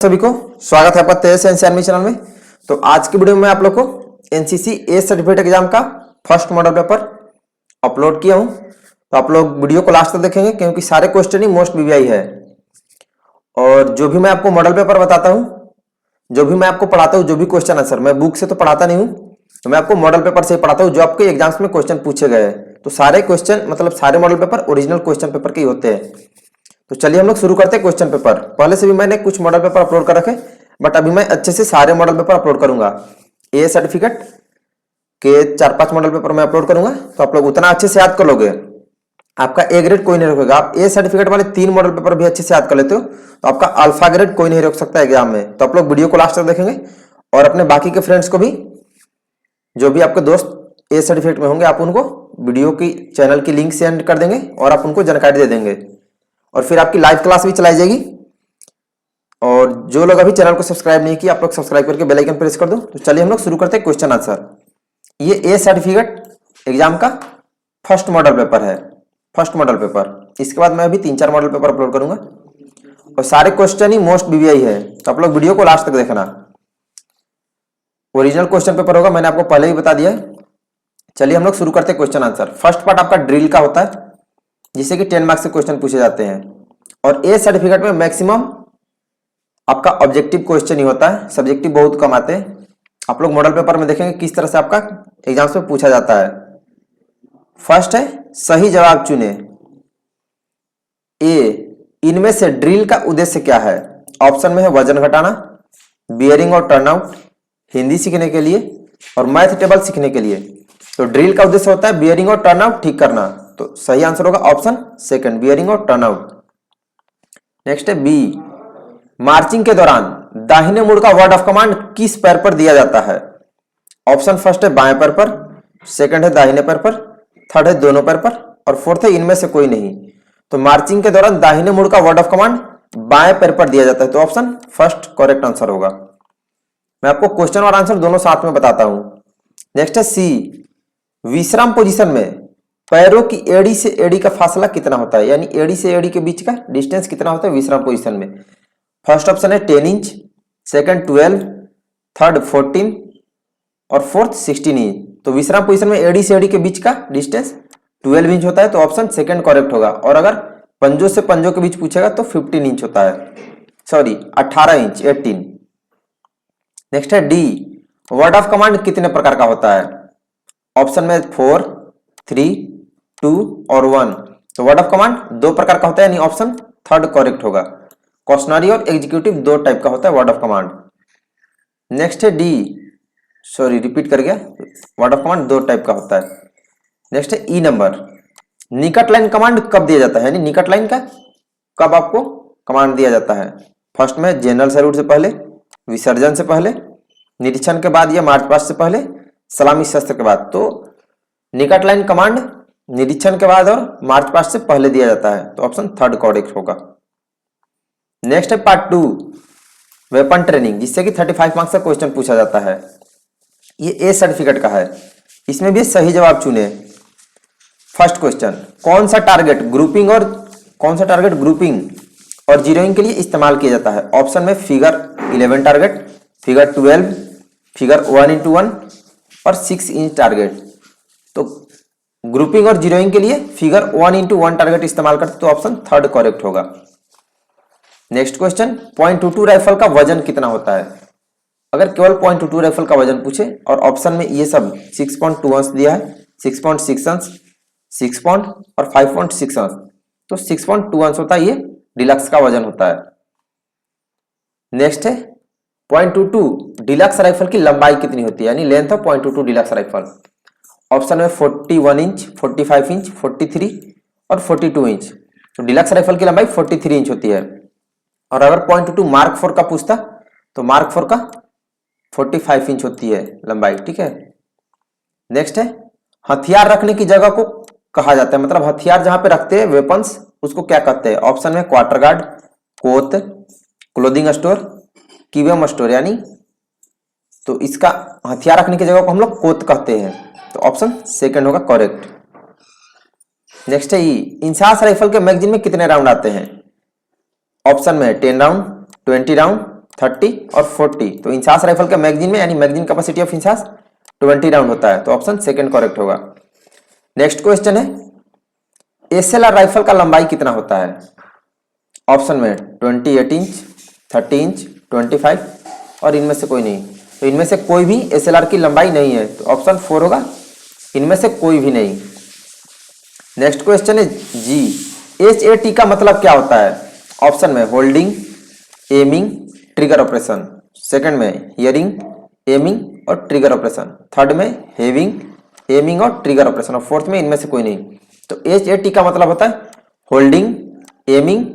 सभी को स्वागत है आपका तेज से एनसीआर चैनल में। तो आज की वीडियो में आप लोग को एनसीसी ए सर्टिफिकेट एग्जाम का फर्स्ट मॉडल पेपर अपलोड किया हूं। तो आप लोग वीडियो को लास्ट तक देखेंगे क्योंकि सारे क्वेश्चन ही मोस्ट वीवीआई है। और जो भी मैं आपको मॉडल पेपर बताता हूं, जो भी मैं आपको पढ़ाता हूं, जो भी क्वेश्चन आंसर, मैं बुक से तो पढ़ाता नहीं हूँ, तो मैं आपको मॉडल पेपर से ही पढ़ाता हूँ जो आपके एग्जाम्स में क्वेश्चन पूछे गए हैं। तो सारे क्वेश्चन मतलब सारे model paper original question paper के ही होते हैं। तो चलिए हम लोग शुरू करते हैं क्वेश्चन पेपर। पहले से भी मैंने कुछ मॉडल पेपर अपलोड कर रखे, बट अभी मैं अच्छे से सारे मॉडल पेपर अपलोड करूंगा। ए सर्टिफिकेट के 4-5 मॉडल पेपर मैं अपलोड करूंगा, तो आप लोग उतना अच्छे से याद कर लोगे, आपका ए ग्रेड कोई नहीं रोकेगा। आप ए सर्टिफिकेट वाले 3 मॉडल पेपर भी अच्छे से याद कर लेते हो तो आपका अल्फा ग्रेड कोई नहीं रोक सकता एग्जाम में। तो आप लोग वीडियो को लास्ट तक देखेंगे और अपने बाकी के फ्रेंड्स को भी, जो भी आपके दोस्त ए सर्टिफिकेट में होंगे, आप उनको वीडियो की चैनल की लिंक सेंड कर देंगे और आप उनको जानकारी दे देंगे और फिर आपकी लाइव क्लास भी चलाई जाएगी। और जो लोग अभी चैनल को सब्सक्राइब नहीं किया, आप लोग सब्सक्राइब करके बेल आइकन प्रेस कर दो। तो चलिए हम लोग शुरू करते हैं क्वेश्चन आंसर। ये ए सर्टिफिकेट एग्जाम का फर्स्ट मॉडल पेपर है, फर्स्ट मॉडल पेपर। इसके बाद मैं अभी 3-4 मॉडल पेपर अपलोड करूंगा और सारे क्वेश्चन ही मोस्ट वीवीआई है। तो आप लोग वीडियो को लास्ट तक देखना। ओरिजिनल क्वेश्चन पेपर होगा, मैंने आपको पहले ही बता दिया है। चलिए हम लोग शुरू करते हैं क्वेश्चन आंसर। फर्स्ट पार्ट आपका ड्रिल का होता है, जिससे कि 10 मार्क्स से क्वेश्चन पूछे जाते हैं। और ए सर्टिफिकेट में मैक्सिमम आपका ऑब्जेक्टिव क्वेश्चन ही होता है, सब्जेक्टिव बहुत कम आते हैं। आप लोग मॉडल पेपर में देखेंगे किस तरह से आपका एग्जाम्स में पूछा जाता है। फर्स्ट है सही जवाब चुने। ए, इनमें से ड्रिल का उद्देश्य क्या है? ऑप्शन में है वजन घटाना, बियरिंग और टर्नआउट, हिंदी सीखने के लिए और मैथ टेबल सीखने के लिए। तो ड्रिल का उद्देश्य होता है बियरिंग और टर्नआउट ठीक करना। तो सही आंसर होगा ऑप्शन सेकंड, बियरिंग और टर्नआउट। नेक्स्ट है बी, मार्चिंग के दौरान दाहिने मुड़ का वर्ड ऑफ कमांड किस पैर पर दिया जाता है? ऑप्शन फर्स्ट है बाएं पैर पर, सेकंड है दाहिने पैर पर, थर्ड है दोनों पैर पर और फोर्थ है इनमें से कोई नहीं। तो मार्चिंग के दौरान दाहिने मुड़ का वर्ड ऑफ कमांड बाएं पैर पर दिया जाता है, तो ऑप्शन फर्स्ट करेक्ट आंसर होगा। मैं आपको क्वेश्चन और आंसर दोनों साथ में बताता हूं। नेक्स्ट है सी, विश्राम पोजीशन में पैरों की एड़ी से एड़ी का फासला कितना होता है, यानी एड़ी से एड़ी के बीच का डिस्टेंस कितना होता है विश्राम पोजीशन में? फर्स्ट ऑप्शन है 10 इंच, सेकंड 12, थर्ड 14 और फोर्थ 16 इंच। तो विश्राम पोजीशन में एड़ी से एड़ी के बीच का डिस्टेंस 12 इंच होता है, तो ऑप्शन सेकंड करेक्ट होगा। और अगर पंजों से पंजों के बीच पूछेगा तो 15 इंच होता है, सॉरी 18 इंच, 18। नेक्स्ट है डी, वर्ड ऑफ कमांड कितने प्रकार का होता है? ऑप्शन में 4, 3, 2 और 1। तो वर्ड ऑफ कमांड 2 प्रकार का होता है, यानी ऑप्शन थर्ड करेक्ट होगा। क्वेश्चनरी और एग्जीक्यूटिव 2 टाइप का होता है वर्ड ऑफ कमांड। नेक्स्ट है डी, सॉरी रिपीट कर गया, वर्ड ऑफ कमांड 2 टाइप का होता है। नेक्स्ट है ई नंबर, निकट लाइन कमांड कब दिया जाता है, यानी निकट लाइन का कब आपको कमांड दिया जाता है? फर्स्ट में जनरल सैल्यूट से पहले, विसर्जन से पहले, निरीक्षण के बाद या मार्च पास्ट से पहले, सलामी शस्त्र के बाद। तो निकट लाइन कमांड निरीक्षण के बाद और मार्च पास्ट से पहले दिया जाता है, तो ऑप्शन थर्ड करेक्ट होगा। नेक्स्ट है पार्ट 2, वेपन ट्रेनिंग, जिससे कि 35 मार्क्स का क्वेश्चन पूछा जाता है। ये ए सर्टिफिकेट का है, इसमें भी सही जवाब चुने। फर्स्ट क्वेश्चन, कौन सा टारगेट ग्रुपिंग और जीरोइंग के लिए इस्तेमाल किया जाता है? ऑप्शन में figure 11 target, figure 12, figure 1x1 और 6 इंच टारगेट। तो ग्रुपिंग और जीरोइंग के लिए फिगर 1x1 टारगेट इस्तेमाल करते, तो ऑप्शन थर्ड करेक्ट होगा। नेक्स्ट क्वेश्चन, .22 राइफल का वजन कितना होता है? अगर केवल .22 राइफल का वजन पूछे और ऑप्शन में ये सब 6.2 अंश दिया है, 6.6 अंश, 6 पॉइंट और 5.6 अंश, तो 6.2 अंश होता है, ये डिलक्स का वजन होता है। नेक्स्ट है .22 डिलक्स राइफल की लंबाई कितनी होती है, यानी length of .22 deluxe rifle? Option में 41 इंच, 45 इंच, 43 और 42 इंच। तो डिलक्स राइफल की लंबाई 43 इंच होती है। और अगर .22 मार्क 4 का पूछता तो मार्क 4 का 45 इंच होती है लंबाई, ठीक है। नेक्स्ट है, हथियार रखने की जगह को कहा जाता है, मतलब हथियार जहां पे रखते हैं वेपन्स, उसको क्या कहते हैं? ऑप्शन में क्वार्टर गार्ड, कोत, क्लोथिंग स्टोर, कीवेम स्टोर, यानी तो इसका हथियार रखने की जगह को हम लोग कोत कहते हैं, तो ऑप्शन सेकंड होगा करेक्ट। नेक्स्ट है ई, इंसास राइफल के मैगजीन में कितने राउंड आते हैं? ऑप्शन में 10 राउंड, 20 राउंड, 30 और 40। तो इंसास राइफल का मैगजीन में यानी magazine capacity of INSAS 20 round होता है, तो ऑप्शन सेकंड करेक्ट होगा। नेक्स्ट क्वेश्चन है एसएलआर राइफल का लंबाई कितना होता है? ऑप्शन में 28 इंच, 30 इंच, 25 और इनमें से कोई नहीं। तो इनमें से कोई भी एसएलआर की लंबाई नहीं है, तो ऑप्शन 4 होगा, इनमें से कोई भी नहीं। नेक्स्ट क्वेश्चन है जी, HAT का मतलब क्या होता है? ऑप्शन में holding, aiming, trigger operation. Second में हियरिंग, एमिंग और ट्रिगर ऑपरेशन। थर्ड में हेविंग, एमिंग और ट्रिगर ऑपरेशन। और फोर्थ में इनमें से कोई नहीं। तो HAT का मतलब होता है holding, aiming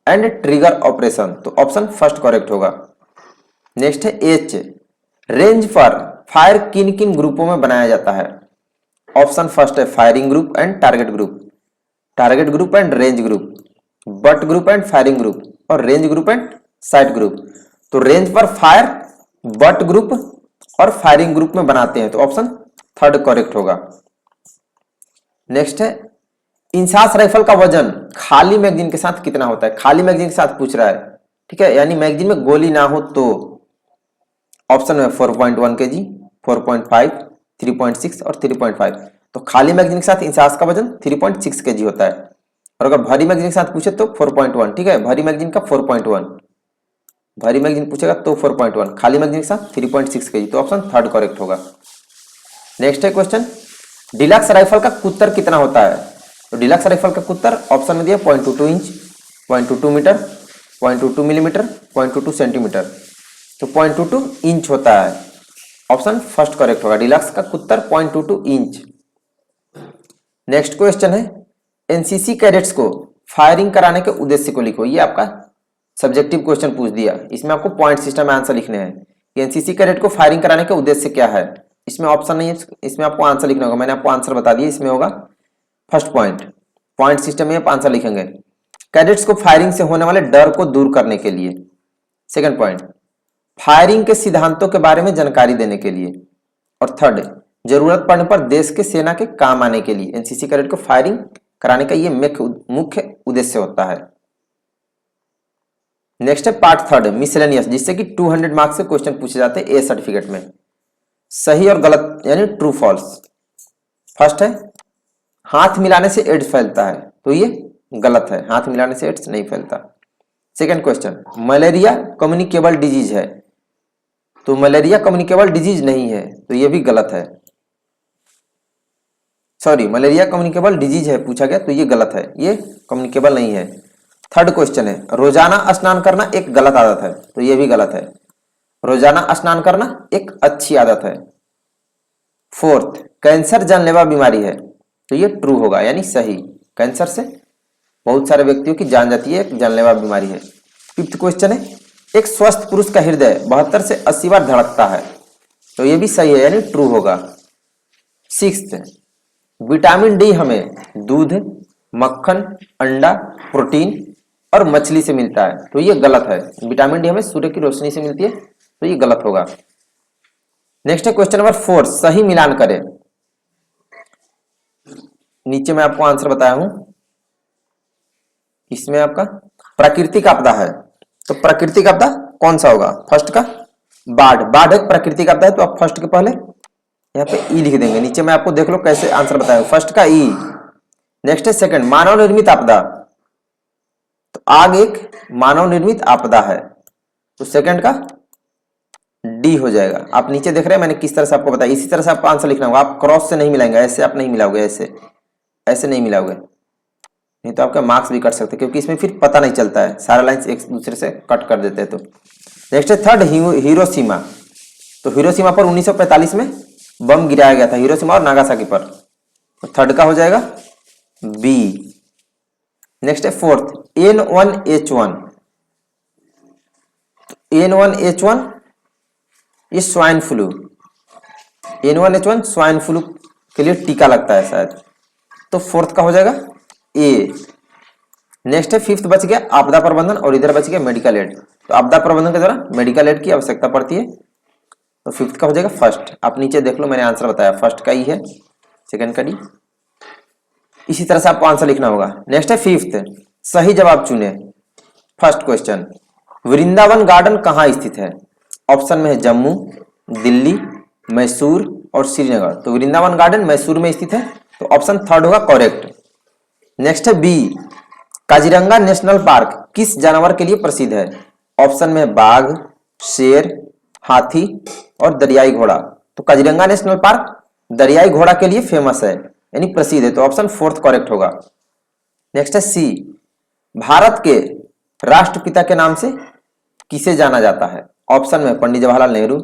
and trigger operation. तो ऑप्शन फर्स्ट करेक्ट होगा। नेक्स्ट है H, रेंज पर फायर किन किन ग्रुपों में बनाया जाता है? ऑप्शन फर्स्ट है firing group and target group, target group and range group, butt group and firing group और range group and site group. तो रेंज पर फायर, बट ग्रुप और फायरिंग ग्रुप में बनाते हैं, तो ऑप्शन थर्ड करेक्ट होगा। नेक्स्ट है इंसास राइफल का वजन खाली मैगजीन के साथ कितना होता है? खाली मैगजीन के साथ पूछ रहा है, ठीक है, यानी मैगजीन में गोली ना हो तो। ऑप्शन में 4.1 kg, 4.5, 3.6 और 3.5। तो खाली मैगजीन के साथ इंसास का वजन 3.6 kg होता है। और अगर भारी मैगजीन के साथ पूछे तो 4.1, ठीक है, भारी मैगजीन का 4.1, भारी मैगजीन पूछेगा तो 4.1, खाली मैगजीन के साथ 3.6 kg। तो ऑप्शन थर्ड करेक्ट होगा। नेक्स्ट है क्वेश्चन, डिलक्स राइफल का कुत्तर कितना होता है? तो डिलक्स राइफल का कुत्तर ऑप्शन में दिया 0.22 इंच, 0.22 मीटर, 0.22 मिलीमीटर, 0.22 सेंटीमीटर। तो 0.22 इंच होता है, ऑप्शन फर्स्ट करेक्ट होगा। डिलक्स का कुत्तर 0.22 इंच। नेक्स्ट क्वेश्चन है एनसीसी कैडेट्स को फायरिंग कराने के उद्देश्य को लिखो। ये आपका सब्जेक्टिव क्वेश्चन पूछ दिया, इसमें आपको पॉइंट सिस्टम में आंसर लिखने हैं। एनसीसी कैडेट को फायरिंग कराने का उद्देश्य क्या है? इसमें ऑप्शन नहीं है, इसमें आपको आंसर लिखना होगा। मैंने आपको आंसर बता दिया, इसमें होगा फर्स्ट पॉइंट, पॉइंट सिस्टम में आप आंसर लिखेंगे। कैडेट्स को फायरिंग से होने वाले डर को दूर करने के लिए। सेकंड पॉइंट, फायरिंग के सिद्धांतों के बारे में जानकारी देने के लिए। और थर्ड, जरूरत पड़ने पर देश के सेना के काम आने के लिए एनसीसी कैडेट को फायरिंग कराने का ये मुख्य उद्देश्य होता है। नेक्स्ट है पार्ट थर्ड मिसलेनियस, जिससे कि 200 मार्क्स के क्वेश्चन पूछे जाते हैं ए सर्टिफिकेट में। सही और गलत यानी ट्रू फॉल्स। फर्स्ट है हाथ मिलाने से एड्स फैलता है, तो ये गलत है, हाथ मिलाने से एड्स नहीं फैलता। Second question, malaria communicable disease है, तो मलेरिया कम्युनिकेबल डिजीज नहीं है, तो ये भी गलत है। सॉरी, मलेरिया कम्युनिकेबल डिजीज है पूछा गया, तो ये गलत है, ये कम्युनिकेबल नहीं है। थर्ड क्वेश्चन है रोजाना स्नान करना एक गलत आदत है, तो ये भी गलत है। रोजाना स्नान करना एक अच्छी आदत है। फोर्थ, कैंसर जानलेवा बीमारी है, तो ये ट्रू होगा यानी सही। कैंसर से बहुत सारे व्यक्तियों की जान जाती है, एक जानलेवा बीमारी है। फिफ्थ क्वेश्चन है एक स्वस्थ पुरुष का हृदय 72 से 80 बार धड़कता है, तो ये भी सही है यानी ट्रू होगा। सिक्स्थ, विटामिन डी हमें दूध, मक्खन, अंडा, प्रोटीन और मछली से मिलता है, तो ये गलत है। विटामिन डी हमें सूर्य की रोशनी से मिलती है, तो ये गलत होगा। नेक्स्ट है क्वेश्चन नंबर 4, सही मिलान करें। नीचे मैं आपको आंसर बताया हूं, इसमें आपका प्राकृतिक आपदा है, तो प्राकृतिक आपदा कौन सा होगा? फर्स्ट का बाढ़, बाढ़ एक प्राकृतिक आपदा है, तो आप फर्स्ट के पहले यहाँ पे ई लिख देंगे। नीचे मैं आपको देख लो कैसे आंसर बताया, फर्स्ट का ई। नेक्स्ट है सेकंड मानव निर्मित आपदा, तो आग एक मानव निर्मित आपदा है, तो सेकंड का डी हो जाएगा। आप नीचे देख रहे हैं मैंने किस तरह से आपको बताया, इसी तरह से आपको आंसर लिखना होगा। आप क्रॉस से नहीं मिलाएंगे, ऐसे आप नहीं मिलाओगे, ऐसे ऐसे नहीं मिलाओगे, नहीं तो आपका मार्क्स भी कट सकते हैं, क्योंकि इसमें फिर पता नहीं चलता है, सारा लाइंस एक दूसरे से कट कर देते हैं। तो नेक्स्ट है थर्ड हिरोशिमा, तो हिरोशिमा पर 1945 में बम गिराया गया था, हिरोशिमा और नागासाकी पर, तो थर्ड का हो जाएगा बी। नेक्स्ट है फोर्थ N1H1, N1H1 ये swine flu, N1H1 swine flu के लिए टीका लगता है शायद, तो फोर्थ का हो जाएगा ए। नेक्स्ट है फिफ्थ बच गया आपदा प्रबंधन और इधर बच गया मेडिकल एड, तो आपदा प्रबंधन के दौरान मेडिकल एड की आवश्यकता पड़ती है, तो फिफ्थ का हो जाएगा फर्स्ट। आप नीचे देख लो मैंने आंसर बताया, फर्स्ट का ई है, सेकंड का डी। इसी तरह से आपको आंसर लिखना होगा। नेक्स्ट है फिफ्थ, सही जवाब चुने। फर्स्ट क्वेश्चन वृंदावन गार्डन कहाँ स्थित है? ऑप्शन में है जम्मू, दिल्ली, मैसूर और श्रीनगर। तो वृंदावन गार्डन मैसूर में स्थित है, तो ऑप्शन थर्ड होगा करेक्ट। नेक्स्ट है बी, काजीरंगा नेशनल पार्क किस जानवर के लिए प्रसिद्ध है? ऑप्शन में बाघ, शेर, हाथी और दरियाई घोड़ा। तो काजीरंगा नेशनल पार्क दरियाई घोड़ा के लिए फेमस है, यानी प्रसिद्ध है, तो ऑप्शन फोर्थ करेक्ट होगा। नेक्स्ट है सी, भारत के राष्ट्रपिता के नाम से किसे जाना जाता है? ऑप्शन में पंडित जवाहरलाल नेहरू,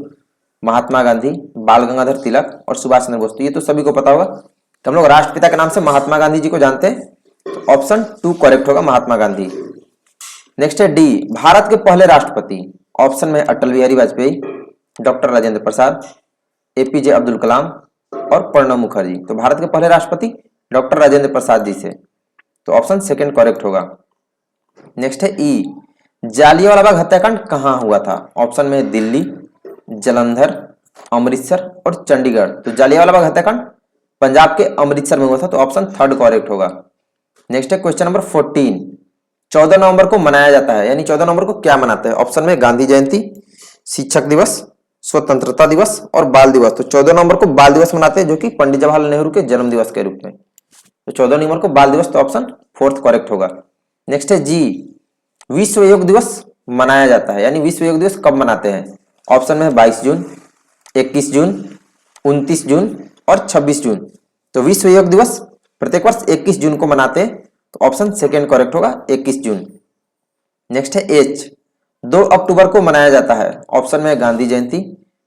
महात्मा गांधी, बाल गंगाधर तिलक और सुभाष चंद्र बोस। तो ये तो सभी को पता होगा, तो हम लोग राष्ट्रपिता के नाम से महात्मा गांधी जी को जानते हैं, तो ऑप्शन टू करेक्ट होगा, महात्मा गांधी। नेक्स्ट है डी, भारत के पहले राष्ट्रपति। ऑप्शन में अटल बिहारी वाजपेयी, डॉक्टर राजेंद्र प्रसाद, एपीजे अब्दुल कलाम और प्रणब मुखर्जी। तो भारत के पहले राष्ट्रपति डॉक्टर राजेंद्र प्रसाद जी से, तो ऑप्शन सेकंड करेक्ट होगा। नेक्स्ट है ई, जालियांवाला बाग हत्याकांड कहाँ हुआ था? ऑप्शन में दिल्ली, जालंधर, अमृतसर और चंडीगढ़। तो जालियांवाला बाग हत्याकांड पंजाब के अमृतसर में हुआ था, तो ऑप्शन थर्ड करेक्ट होगा। नेक्स्ट है क्वेश्चन नंबर 14, 14 नवंबर को मनाया जाता है, यानी 14 नवंबर को क्या मनाते हैं? ऑप्शन में गांधी जयंती, शिक्षक दिवस, स्वतंत्रता दिवस और बाल दिवस। तो 14 नवंबर को बाल दिवस मनाते हैं, जो कि पंडित जवाहरलाल नेहरू के जन्म दिवस के रूप में। तो 14 नवंबर को बाल दिवस, तो ऑप्शन फोर्थ करेक्ट होगा। नेक्स्ट है जी, विश्व योग दिवस मनाया जाता है, यानी विश्व योग दिवस कब मनाते हैं? ऑप्शन में 22 जून, 21 जून, 29 जून और 26 जून। तो विश्व योग दिवस प्रत्येक वर्ष 21 जून को मनाते हैं, तो ऑप्शन सेकेंड करेक्ट होगा, 21 जून। नेक्स्ट है एच, 2 अक्टूबर को मनाया जाता है। ऑप्शन में गांधी जयंती,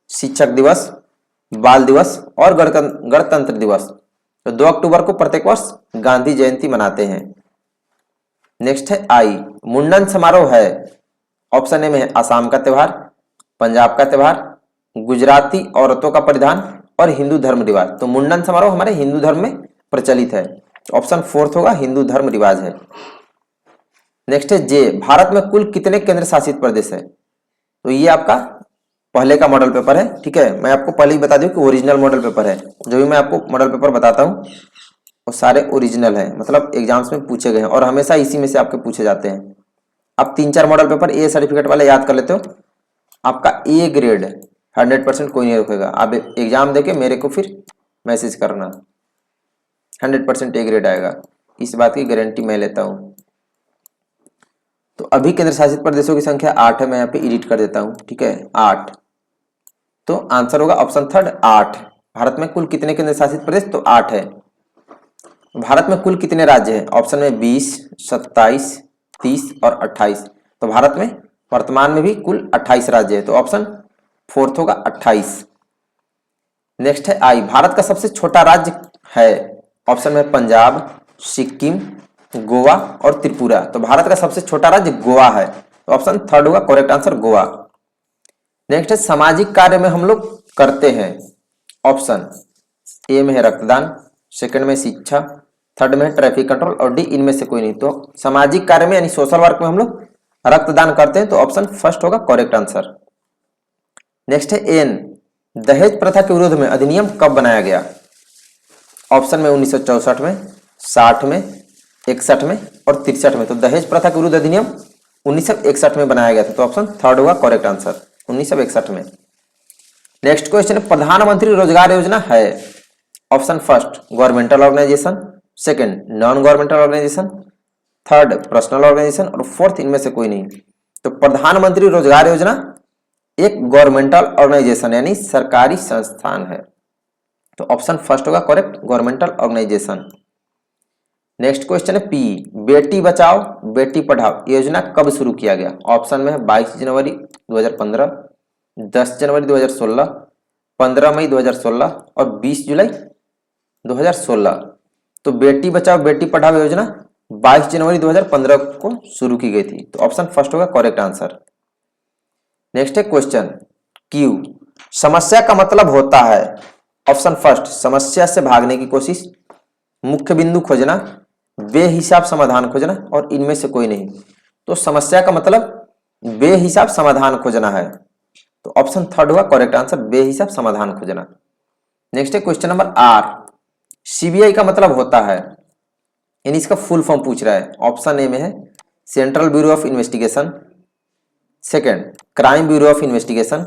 शिक्षक दिवस, बाल दिवस और गणतंत्र दिवस। तो 2 अक्टूबर को प्रत्येक वर्ष गांधी जयंती मनाते हैं। नेक्स्ट है आई, मुंडन समारोह है। ऑप्शन ए में है असम का त्योहार, पंजाब का त्योहार, गुजराती औरतों का परिधान और हिंदू धर्म रिवाज। तो मुंडन समारोह हमारे हिंदू धर्म में प्रचलित है, ऑप्शन फोर्थ होगा, हिंदू धर्म रिवाज है। नेक्स्ट है जे, भारत में कुल कितने केंद्र शासित प्रदेश है? तो ये आपका पहले का मॉडल पेपर है, ठीक है। मैं आपको पहले ही बता दूं कि ओरिजिनल मॉडल पेपर है। जो भी मैं आपको मॉडल पेपर बताता हूँ वो सारे ओरिजिनल है, मतलब एग्जाम्स में पूछे गए हैं और हमेशा इसी में से आपके पूछे जाते हैं। आप 3-4 मॉडल पेपर ए सर्टिफिकेट वाले याद कर लेते हो, आपका ए ग्रेड 100% कोई नहीं रखेगा। आप एग्जाम देके मेरे को फिर मैसेज करना, 100% ए ग्रेड आएगा, इस बात की गारंटी मैं लेता हूँ। तो अभी केंद्र शासित प्रदेशों की संख्या 8 है, मैं यहाँ पे एडिट कर देता हूँ, ठीक है, 8। तो आंसर होगा ऑप्शन थर्ड 8। भारत में कुल कितने केंद्र शासित प्रदेश? तो 8 है। भारत में कुल कितने राज्य हैं? ऑप्शन में 20, 27, 30 और 28। तो भारत में वर्तमान में भी कुल 28 राज्य है, तो ऑप्शन फोर्थ होगा 28। नेक्स्ट है आई, भारत का सबसे छोटा राज्य है। ऑप्शन में पंजाब, सिक्किम, गोवा और त्रिपुरा। तो भारत का सबसे छोटा राज्य गोवा है, तो ऑप्शन थर्ड होगा करेक्ट आंसर, गोवा। नेक्स्ट है सामाजिक कार्य में हम लोग करते हैं। ऑप्शन ए में है रक्तदान, सेकंड में शिक्षा, थर्ड में ट्रैफिक कंट्रोल और डी इनमें से कोई नहीं। तो सामाजिक कार्य में यानी सोशल वर्क में हम लोग रक्तदान करते हैं, तो ऑप्शन फर्स्ट होगा करेक्ट आंसर। नेक्स्ट है एन, दहेज प्रथा के विरोध में अधिनियम कब बनाया गया? ऑप्शन में 1964 में, 60 में, 61 में और 63 में। तो दहेज प्रथा के विरुद्ध अधिनियम 1961 में बनाया गया था, तो ऑप्शन थर्ड होगा करेक्ट आंसर, 1961 में। नेक्स्ट क्वेश्चन, प्रधानमंत्री रोजगार योजना है। Option first governmental organisation, second non governmental organisation, third personal organisation और फोर्थ इनमें से कोई नहीं। तो प्रधानमंत्री रोजगार योजना एक गवर्नमेंटल ऑर्गेनाइजेशन यानी सरकारी संस्थान है, तो ऑप्शन फर्स्ट होगा correct, governmental organisation. Next question है पी, बेटी बचाओ बेटी पढ़ाओ योजना कब शुरू किया गया? ऑप्शन में है 22 जनवरी 2015, 10 जनवरी 2016, 15 मई 2016 और 20 जुलाई 2016। तो बेटी बचाओ बेटी पढ़ाओ योजना 22 जनवरी 2015 को शुरू की गई थी, तो ऑप्शन फर्स्ट होगा करेक्ट आंसर। नेक्स्ट है क्वेश्चन क्यू, समस्या का मतलब होता है। ऑप्शन फर्स्ट समस्या से भागने की कोशिश, मुख्य बिंदु खोजना, बेहिसाब समाधान खोजना और इनमें से कोई नहीं। तो समस्या का मतलब बेहिसाब समाधान खोजना है, तो ऑप्शन थर्ड होगा करेक्ट आंसर, बेहिसाब समाधान खोजना। नेक्स्ट है क्वेश्चन नंबर आर, सीबीआई का मतलब होता है, यानी इसका फुल फॉर्म पूछ रहा है। ऑप्शन ए में है central bureau of investigation, second crime bureau of investigation,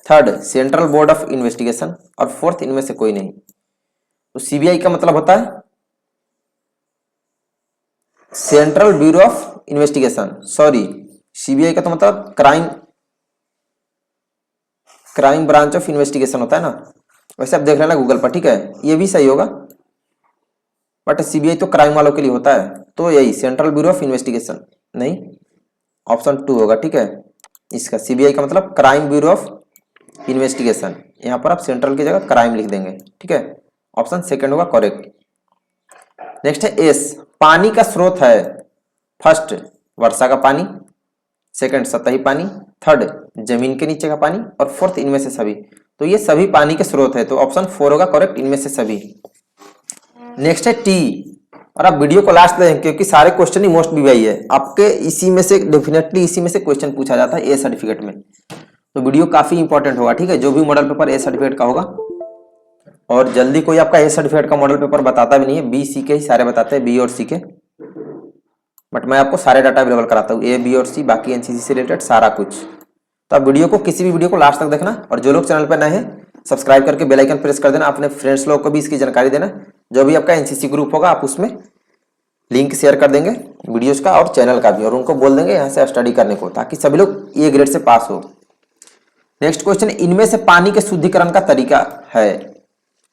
third central board of investigation और फोर्थ इनमें से कोई नहीं। तो सीबीआई का मतलब होता है central bureau of investigation, sorry CBI का तो मतलब क्राइम ब्रांच ऑफ इन्वेस्टिगेशन होता है ना। वैसे आप देख लेना गूगल पर, ठीक है, ये भी सही होगा, बट सीबीआई तो क्राइम वालों के लिए होता है, तो यही सेंट्रल ब्यूरो ऑफ इन्वेस्टिगेशन नहीं, ऑप्शन 2 होगा, ठीक है। इसका सीबीआई का मतलब क्राइम ब्यूरो ऑफ इन्वेस्टिगेशन, यहां पर आप सेंट्रल की जगह क्राइम लिख देंगे, ठीक है। ऑप्शन सेकंड होगा करेक्ट। नेक्स्ट है एस, पानी का स्रोत है, फर्स्ट वर्षा का पानी, सेकंड सतही पानी, थर्ड जमीन के नीचे का पानी और फोर्थ इनमें से सभी। तो ये सभी पानी के स्रोत है, तो ऑप्शन 4 होगा करेक्ट, इनमें से सभी। नेक्स्ट है टी, और आप वीडियो को लास्ट देखें क्योंकि सारे क्वेश्चन ही मोस्ट बीवाई है, आपके इसी में से डेफिनेटली इसी में से क्वेश्चन पूछा जाता है ए सर्टिफिकेट में, तो वीडियो काफी इंपॉर्टेंट होगा, ठीक है, जो भी मॉडल पेपर ए सर्टिफिकेट का होगा। और जल्दी कोई आपका ए सर्टिफिकेट का मॉडल पेपर बताता भी नहीं है, बी सी के ही सारे बताते हैं, बी और सी के, बट मैं आपको सारे डाटा अवेलेबल कराता हूँ, ए बी और सी, बाकी एनसीसी से रिलेटेड सारा कुछ। तो आप वीडियो को किसी भी वीडियो को लास्ट तक देखना, और जो लोग चैनल पर नए हैं सब्सक्राइब करके बेल आइकन प्रेस कर देना, अपने फ्रेंड्स लोगों को भी इसकी जानकारी देना, जो भी आपका एनसीसी ग्रुप होगा आप उसमें लिंक शेयर कर देंगे वीडियोस का और चैनल का भी, और उनको बोल देंगे यहाँ से स्टडी करने को, ताकि सभी लोग ए ग्रेड से पास हो। नेक्स्ट क्वेश्चन, इनमें से पानी के शुद्धिकरण का तरीका है,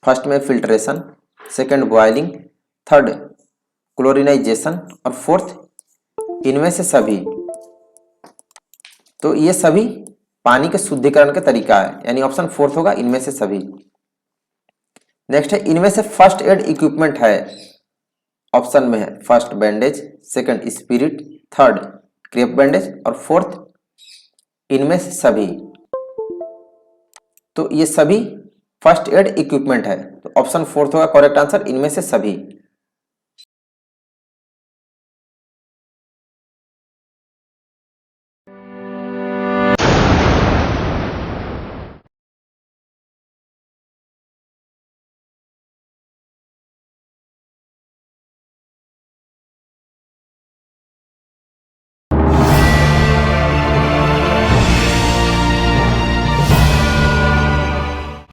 फर्स्ट में फिल्ट्रेशन, सेकंड बॉइलिंग, थर्ड क्लोरिनाइजेशन और फोर्थ इनमें से सभी। तो ये सभी पानी के शुद्धिकरण का तरीका है, यानी ऑप्शन 4 होगा इनमें से सभी। नेक्स्ट है, इनमें से फर्स्ट एड इक्विपमेंट है, ऑप्शन में है first bandage, second spirit, third crepe bandage और फोर्थ इनमें से सभी। तो ये सभी फर्स्ट एड इक्विपमेंट है, तो ऑप्शन 4 होगा करेक्ट आंसर, इनमें से सभी।